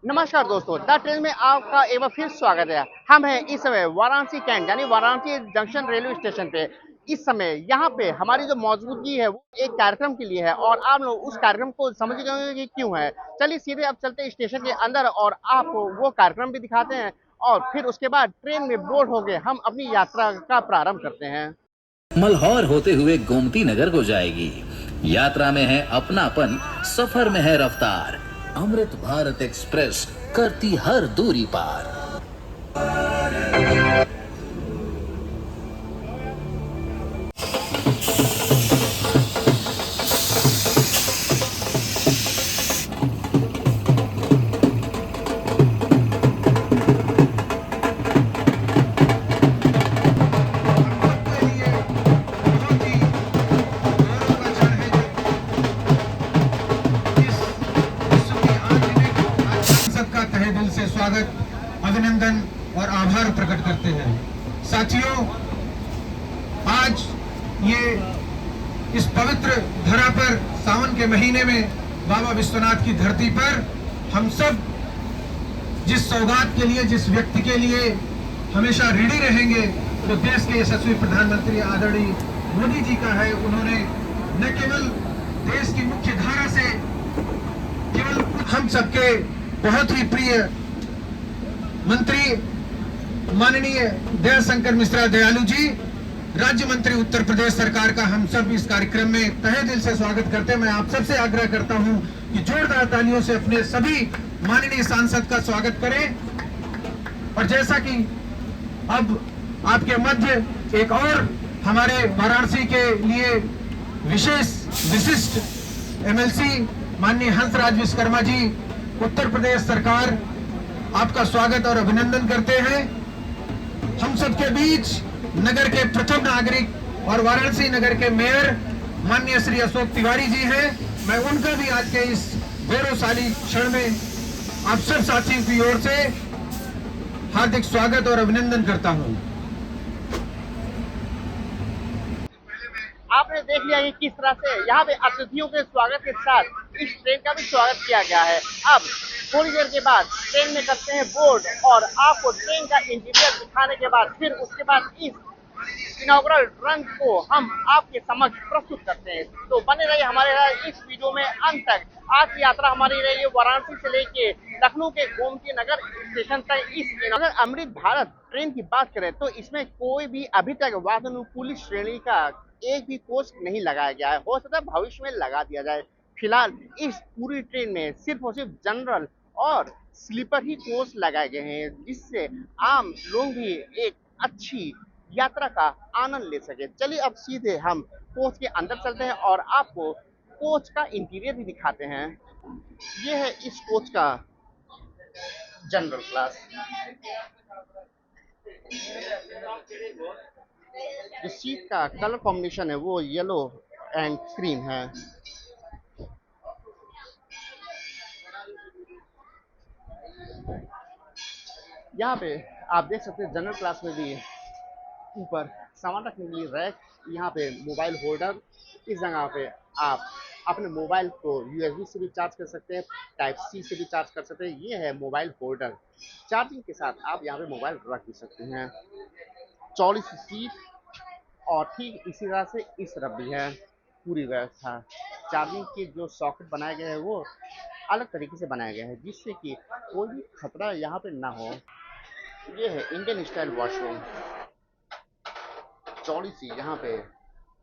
नमस्कार दोस्तों, the train में आपका एक बार फिर स्वागत है। हम हैं इस समय वाराणसी कैंट यानी वाराणसी जंक्शन रेलवे स्टेशन पे। इस समय यहाँ पे हमारी जो मौजूदगी है वो एक कार्यक्रम के लिए है और आप लोग उस कार्यक्रम को समझ गए होंगे कि क्यों है। चलिए सीधे अब चलते हैं स्टेशन के अंदर और आपको वो कार्यक्रम भी दिखाते हैं और फिर उसके बाद ट्रेन में बोर्ड हो गए हम अपनी यात्रा का प्रारंभ करते हैं। मल्हौर होते हुए गोमती नगर को जाएगी। यात्रा में है अपनापन, सफर में है रफ्तार। अमृत भारत एक्सप्रेस करती हर दूरी पार। सबका तहे दिल से स्वागत, अभिनंदन और आभार प्रकट करते हैं। साथियों, आज ये इस पवित्र धरा पर सावन के महीने में बाबा विश्वनाथ की धरती पर हम सब जिस सौगात के लिए, जिस व्यक्ति के लिए हमेशा ऋणी रहेंगे, वो देश के यशस्वी प्रधानमंत्री आदरणीय मोदी जी का है। उन्होंने न केवल देश की मुख्य धारा से केवल हम सबके बहुत ही प्रिय मंत्री माननीय दयाशंकर मिश्रा दयालु जी, राज्य मंत्री उत्तर प्रदेश सरकार का, हम सब इस कार्यक्रम में तहे दिल से स्वागत करते हैं। मैं आप सबसे आग्रह करता हूं कि जोरदार तालियों से अपने सभी माननीय सांसद का स्वागत करें। और जैसा कि अब आपके मध्य एक और हमारे वाराणसी के लिए विशिष्ट एमएलसी माननीय हंसराज विश्वकर्मा जी, उत्तर प्रदेश सरकार आपका स्वागत और अभिनंदन करते हैं। हम सबके बीच नगर के प्रथम नागरिक और वाराणसी नगर के मेयर माननीय श्री अशोक तिवारी जी हैं। मैं उनका भी आज के इस गौरवशाली क्षण में आप सब साथियों की ओर से हार्दिक स्वागत और अभिनंदन करता हूं। आपने देख लिया कि किस तरह से यहाँ पे अतिथियों के स्वागत के साथ इस ट्रेन का भी स्वागत किया गया है। अब थोड़ी देर के बाद ट्रेन में करते हैं बोर्ड और आपको ट्रेन का इंटीरियर दिखाने के बाद फिर उसके बाद इस इनॉग्रल रन को हम आपके समक्ष प्रस्तुत करते हैं। तो बने रहिए हमारे साथ इस वीडियो में अंत तक। आज की यात्रा हमारी रही है वाराणसी से लेके लखनऊ के गोमती नगर स्टेशन तक। अगर अमृत भारत ट्रेन की बात करें तो इसमें कोई भी अभी तक वातानुकूलित श्रेणी का एक भी कोच नहीं लगाया गया है। हो सकता है भविष्य में लगा दिया जाए। फिलहाल इस पूरी ट्रेन में सिर्फ और सिर्फ जनरल और स्लीपर ही कोच लगाए गए हैं, जिससे आम लोग भी एक अच्छी यात्रा का आनंद ले सके। चलिए अब सीधे हम कोच के अंदर चलते हैं और आपको कोच का इंटीरियर भी दिखाते हैं। ये है इस कोच का जनरल क्लास। जो सीट का कलर कॉम्बिनेशन है वो येलो एंड क्रीम है। यहाँ पे आप देख सकते हैं जनरल क्लास में भी ऊपर सामान रखने के लिए रैक, यहाँ पे मोबाइल होल्डर। इस जगह पे आप अपने मोबाइल को यूएसबी से भी चार्ज कर सकते हैं, टाइप सी से भी चार्ज कर सकते हैं। ये है मोबाइल होल्डर। चार्जिंग के साथ आप यहाँ पे मोबाइल रख भी सकते हैं। चौड़ी सी सीट और ठीक इसी तरह से इस तरफ भी है पूरी व्यवस्था। चार्जिंग के जो सॉकेट बनाए गए हैं वो अलग तरीके से बनाए गए हैं, जिससे कि कोई भी खतरा यहाँ पे ना हो। ये है इंडियन स्टाइल वॉशरूम। चौड़ी सी यहाँ पे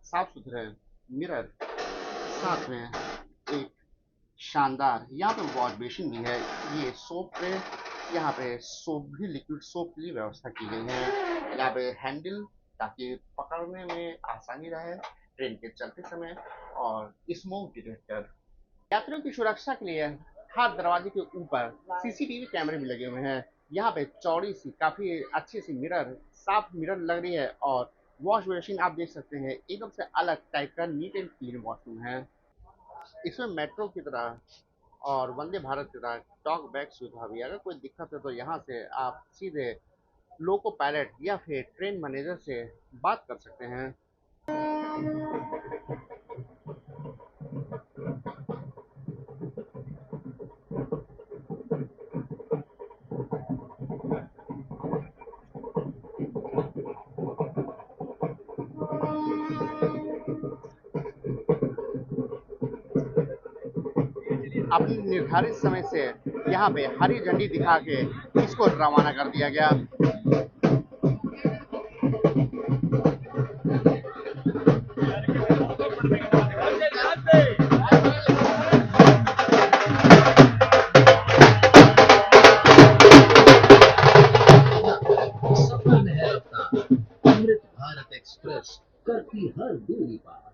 साफ सुथरे मिरर, साथ में एक शानदार यहाँ पे वॉश बेसिन भी है। ये सोप पे, यहाँ पे सोप भी, लिक्विड सोप की व्यवस्था की गई है। यहाँ पे हैंडल ताकि पकड़ने में आसानी रहे ट्रेन के चलते समय, और स्मोक डिटेक्टर। यात्रियों की सुरक्षा के लिए हर दरवाजे के ऊपर सीसीटीवी कैमरे भी लगे हुए हैं। यहाँ पे चौड़ी सी काफी अच्छी सी मिरर, साफ मिरर लग रही है और वॉश बेसिन आप देख सकते हैं एकदम से अलग टाइप का नीट एंड क्लीन वॉशरूम है। इसमें मेट्रो की तरह और वंदे भारत की तरह टॉक बैक सुविधा भी है। अगर कोई दिक्कत है तो यहाँ से आप सीधे लोको पायलट या फिर ट्रेन मैनेजर से बात कर सकते हैं। अपने निर्धारित समय से यहाँ पे हरी झंडी दिखा के इसको रवाना कर दिया गया। सफर में है रफ्तार, अमृत भारत एक्सप्रेस करती हर दूरी पार।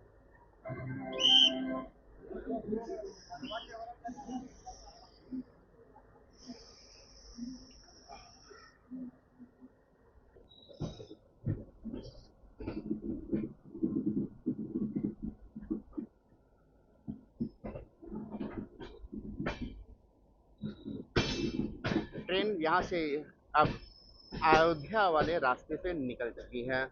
ट्रेन यहाँ से अब अयोध्या वाले रास्ते से निकल चुकी है।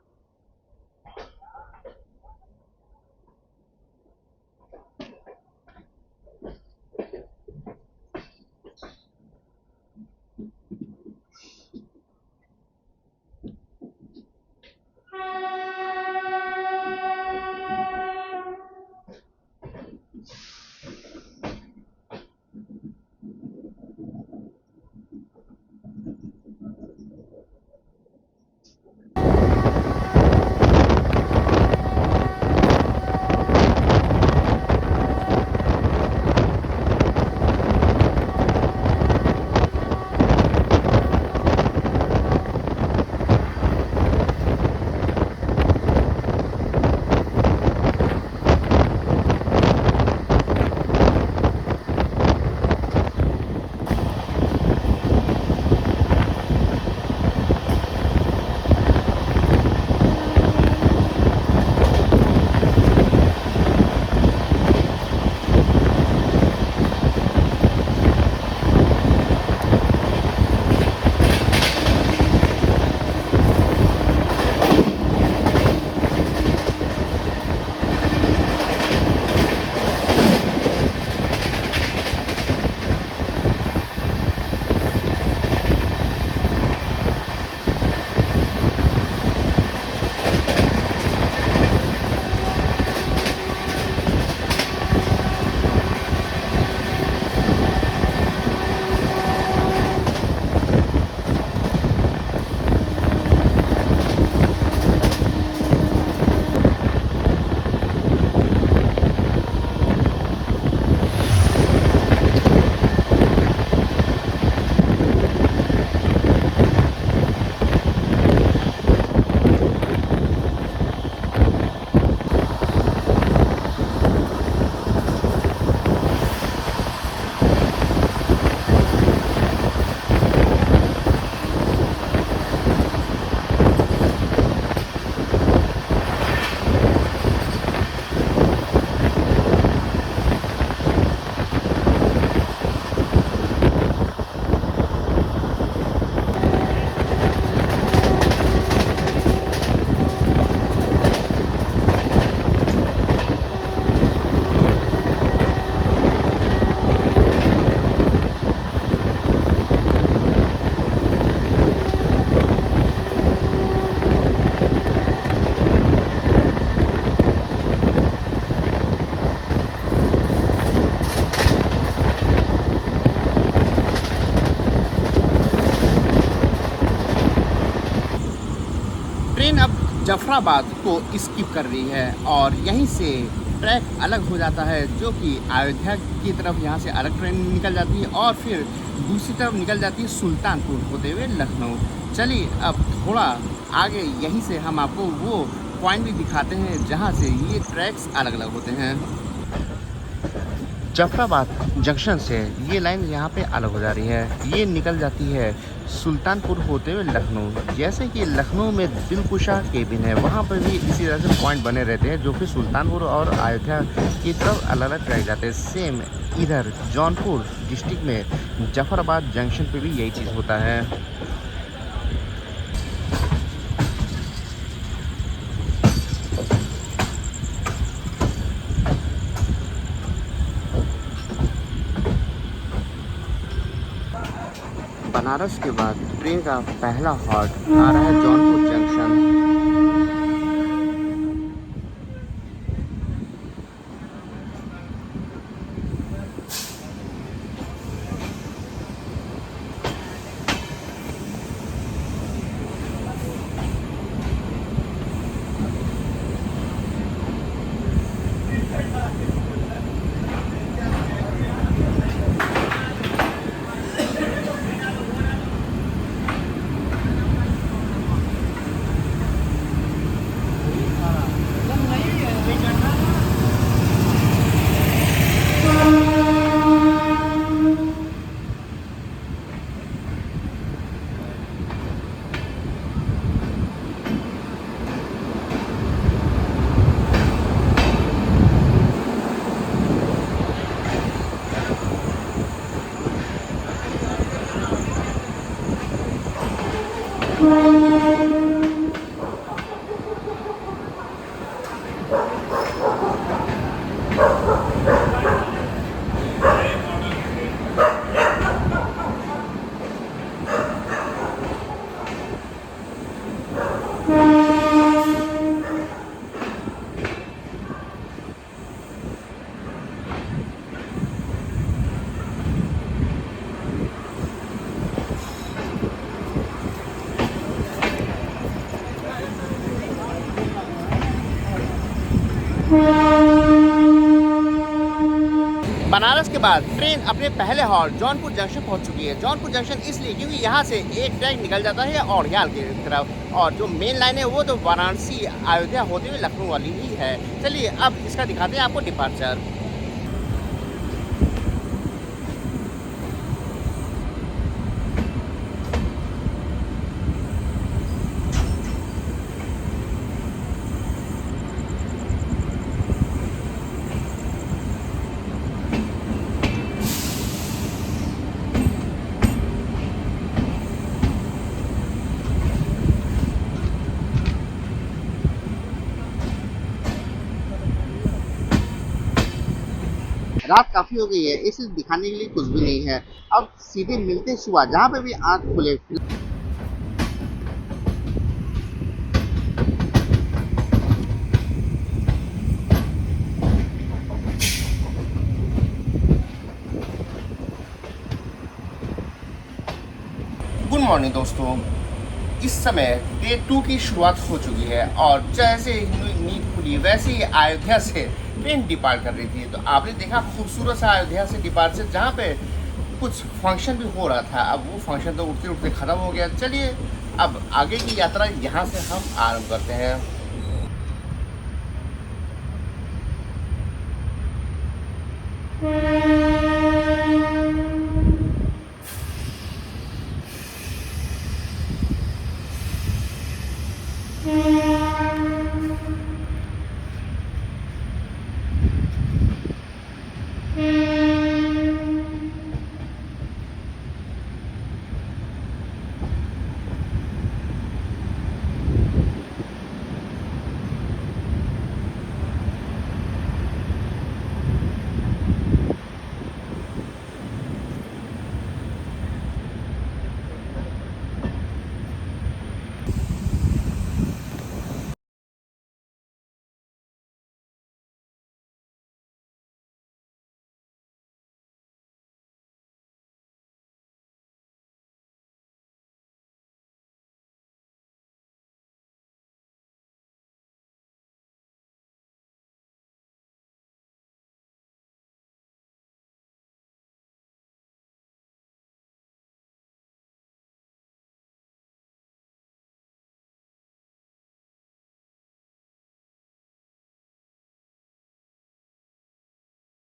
ट्रेन अब जफराबाद को स्किप कर रही है और यहीं से ट्रैक अलग हो जाता है, जो कि अयोध्या की तरफ यहाँ से अलग ट्रेन निकल जाती है और फिर दूसरी तरफ निकल जाती है सुल्तानपुर होते हुए लखनऊ। चलिए अब थोड़ा आगे यहीं से हम आपको वो पॉइंट भी दिखाते हैं जहाँ से ये ट्रैक्स अलग अलग होते हैं। जफराबाद जंक्शन से ये लाइन यहाँ पे अलग हो जा रही है, ये निकल जाती है सुल्तानपुर होते हुए लखनऊ। जैसे कि लखनऊ में दिलकुशा केबिन है, वहाँ पर भी इसी तरह से पॉइंट बने रहते हैं जो कि सुल्तानपुर और अयोध्या की तरफ अलग अलग ट्रैक जाते हैं। सेम इधर जौनपुर डिस्ट्रिक्ट में जफराबाद जंक्शन पे भी यही चीज़ होता है। बनारस के बाद ट्रेन का पहला हॉल्ट आ रहा है जौनपुर जंक्शन। बनारस के बाद ट्रेन अपने पहले हॉल्ट जौनपुर जंक्शन पहुंच चुकी है। जौनपुर जंक्शन इसलिए क्योंकि यहाँ से एक ट्रेन निकल जाता है औड़ियाल की तरफ, और जो मेन लाइन है वो तो वाराणसी अयोध्या होते हुए लखनऊ वाली ही है। चलिए अब इसका दिखाते हैं आपको डिपार्चर। रात काफी हो गई है, इसे दिखाने के लिए कुछ भी नहीं है। अब सीधे मिलते सुबह, जहाँ पे भी आँख खुले। गुड मॉर्निंग दोस्तों, इस समय डे 2 की शुरुआत हो चुकी है और जैसे नींद खुली वैसे ही अयोध्या से ट्रेन डिपार्ट कर रही थी। तो आपने देखा खूबसूरत सा अयोध्या से डिपार्चर, जहाँ पे कुछ फंक्शन भी हो रहा था। अब वो फंक्शन तो उठते उठते ख़त्म हो गया। चलिए अब आगे की यात्रा यहाँ से हम आरंभ करते हैं।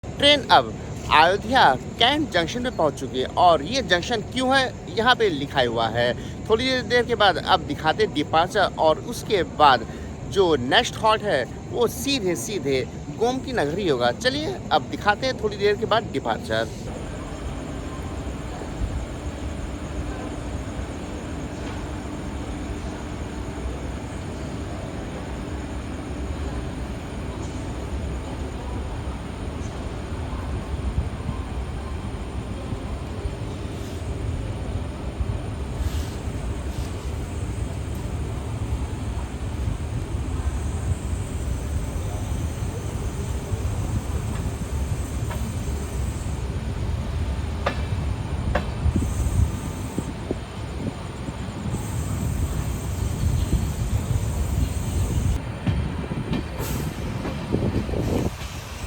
ट्रेन अब अयोध्या कैंट जंक्शन में पहुंच चुकी है और ये जंक्शन क्यों है यहाँ पे लिखा हुआ है। थोड़ी देर के बाद अब दिखाते डिपार्चर, और उसके बाद जो नेक्स्ट हॉल्ट है वो सीधे सीधे गोमती नगरी होगा। चलिए अब दिखाते हैं थोड़ी देर के बाद डिपार्चर।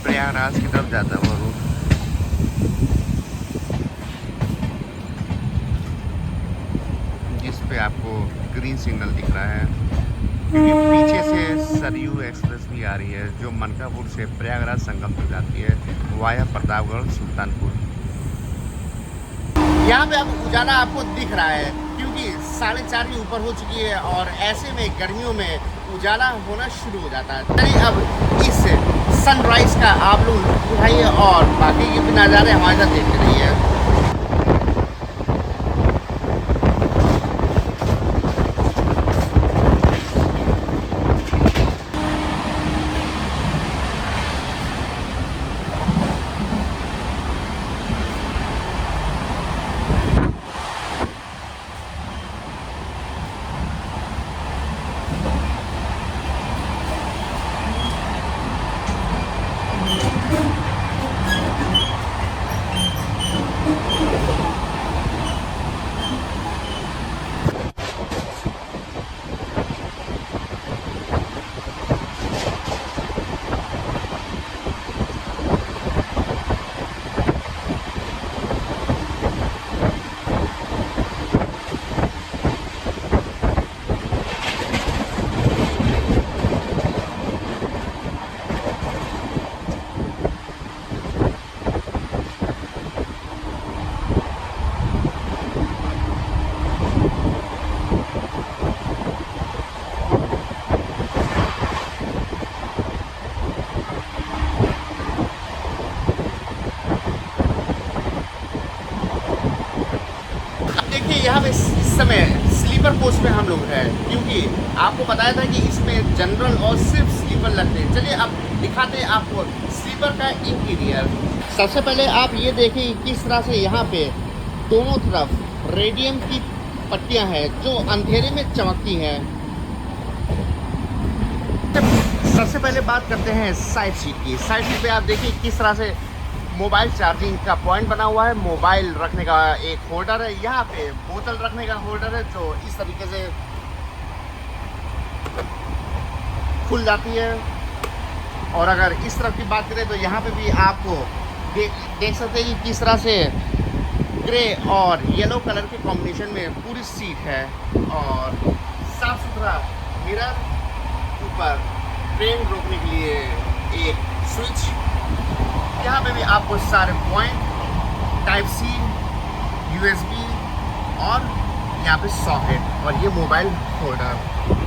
प्रयागराज की तरफ जाता है वो रूट। जिस पे आपको ग्रीन सिग्नल दिख रहा है, क्योंकि पीछे से सरयू एक्सप्रेस भी आ रही है जो मनकापुर से प्रयागराज संगम तक जाती है वाया प्रतापगढ़ सुल्तानपुर। यहाँ पे अब उजाला आपको दिख रहा है क्योंकि 4:30 के ऊपर हो चुकी है और ऐसे में गर्मियों में उजाला होना शुरू हो जाता है। चलिए अब इस सनराइज का आप लोग उठाइए और बाकी के भी नज़ारे हमारे साथ देखते रहिए। यहाँ पे इस समय स्लीपर कोच में हम लोग हैं, क्योंकि आपको बताया था कि इसमें जनरल और सिर्फ स्लीपर लगते हैं। चलिए अब दिखाते हैं आपको स्लीपर का इंटीरियर। सबसे पहले आप ये देखिए किस तरह से यहाँ पे दोनों तरफ रेडियम की पट्टियाँ हैं जो अंधेरे में चमकती हैं। सबसे पहले बात करते हैं साइड सीट की। साइड सीट पे आप देखिए किस तरह से मोबाइल चार्जिंग का पॉइंट बना हुआ है, मोबाइल रखने का एक होल्डर है, यहाँ पे बोतल रखने का होल्डर है जो इस तरीके से खुल जाती है। और अगर इस तरफ की बात करें तो यहाँ पे भी आपको देख सकते हैं कि किस तरह से ग्रे और येलो कलर के कॉम्बिनेशन में पूरी सीट है, और साफ सुथरा मिरर, ऊपर ट्रेन रोकने के लिए एक स्विच, यहाँ पे भी आपको सारे पॉइंट, टाइप सी, USB और यहाँ पे सॉकेट और ये मोबाइल होल्डर।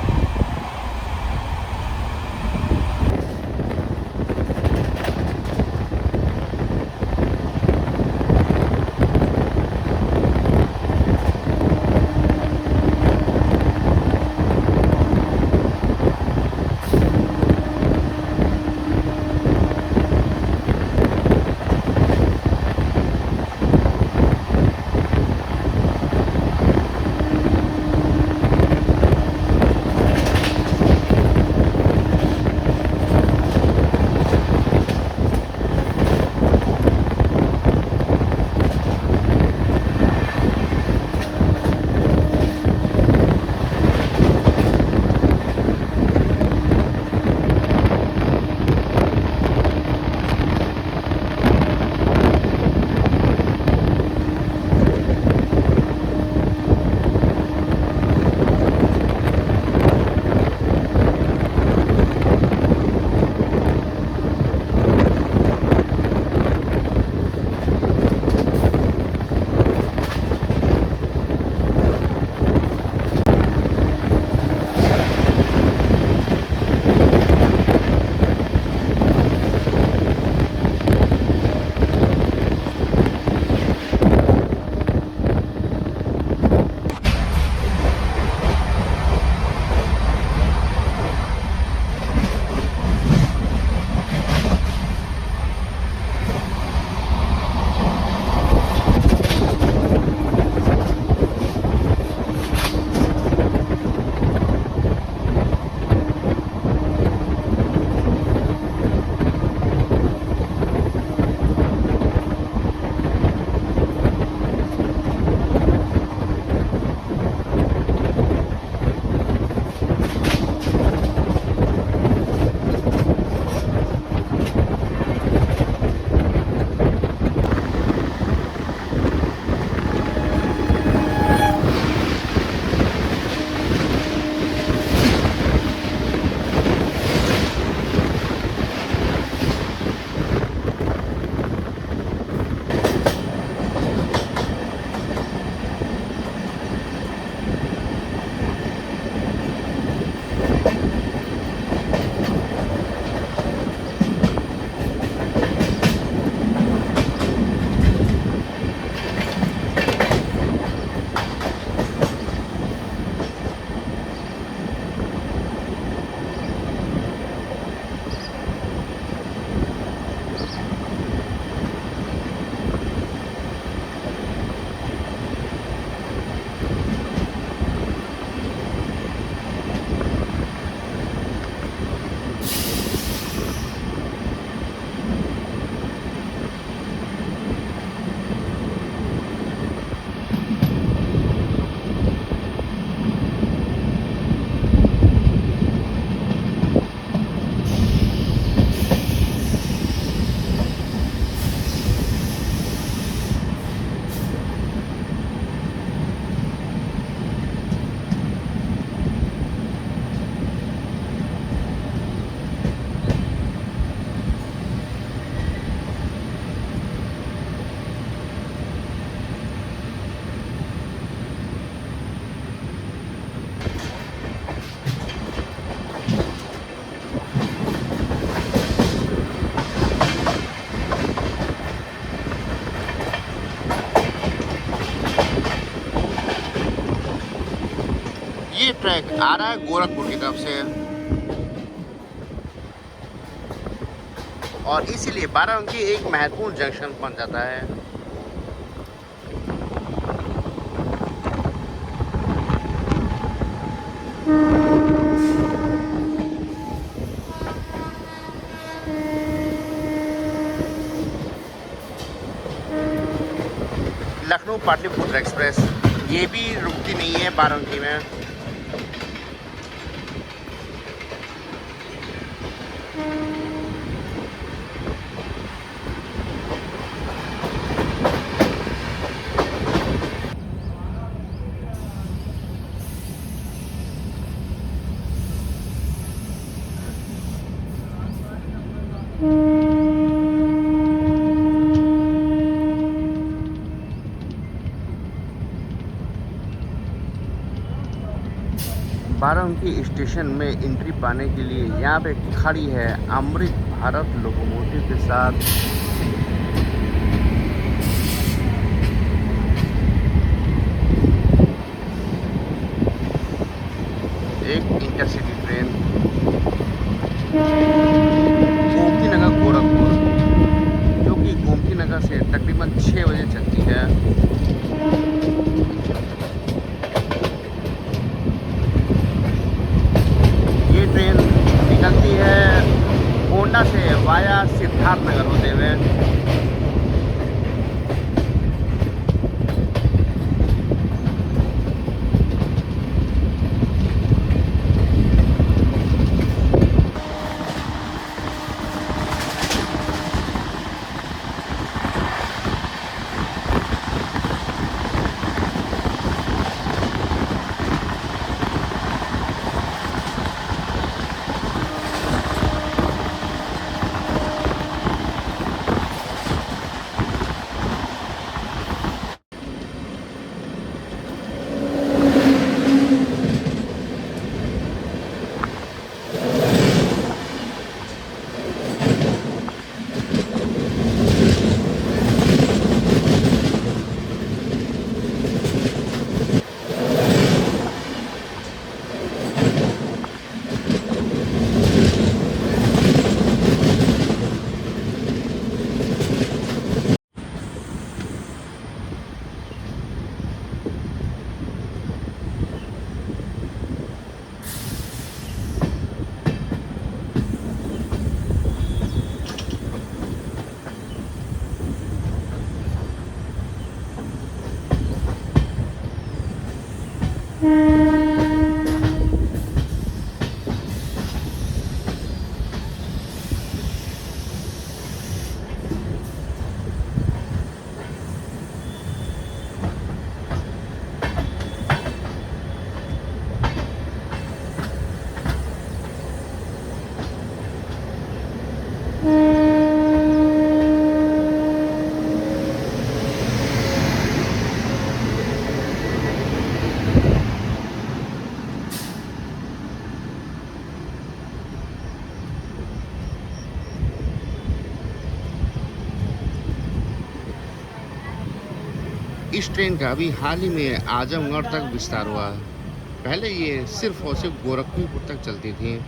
ये ट्रैक आ रहा है गोरखपुर की तरफ से और इसीलिए बाराबंकी एक महत्वपूर्ण जंक्शन बन जाता है। लखनऊ पाटलिपुत्र एक्सप्रेस ये भी रुकती नहीं है बाराबंकी में। बाराबंकी स्टेशन में एंट्री पाने के लिए यहाँ पे खड़ी है अमृत भारत लोकोमोटिव के साथ। एक इंटरसिटी ट्रेन गोमती नगर गोरखपुर, जो कि गोमती नगर से तकरीबन 6 बजे चलती है। ये ट्रेन निकलती है गोंडा से वाया सिद्धार्थ नगर होते हुए। इस ट्रेन का अभी हाल ही में आजमगढ़ तक विस्तार हुआ है। पहले ये सिर्फ और सिर्फ गोरखपुर तक चलती थी।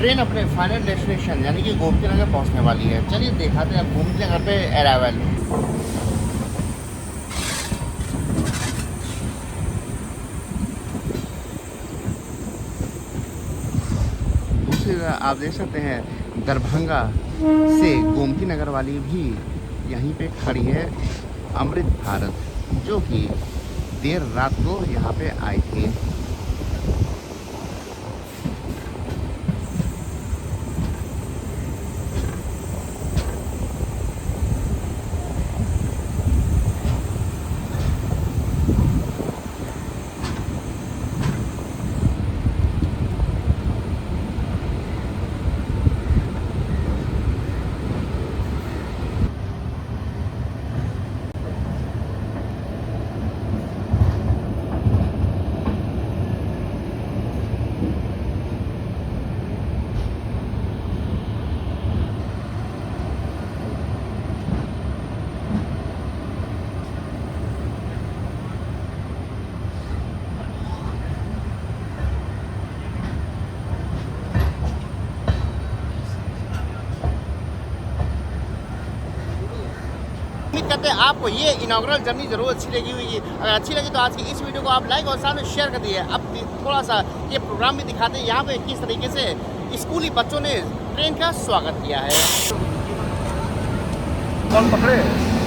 ट्रेन अपने फाइनल डेस्टिनेशन यानी कि गोमती नगर पहुंचने वाली है। चलिए दिखाते हैं अब गोमती नगर पे अराइवल। दूसरी तरफ आप देख सकते हैं दरभंगा से गोमती नगर वाली भी यहीं पे खड़ी है अमृत भारत, जो कि देर रात को यहाँ पे आई थी। उम्मीद करते हैं आपको ये इनॉग्रल जर्नी जरूर अच्छी लगी होगी। अगर अच्छी लगी तो आज की इस वीडियो को आप लाइक और साथ में शेयर कर दिए। अब थोड़ा सा ये प्रोग्राम भी दिखाते हैं यहाँ पे किस तरीके से स्कूली बच्चों ने ट्रेन का स्वागत किया है। कौन पकड़े?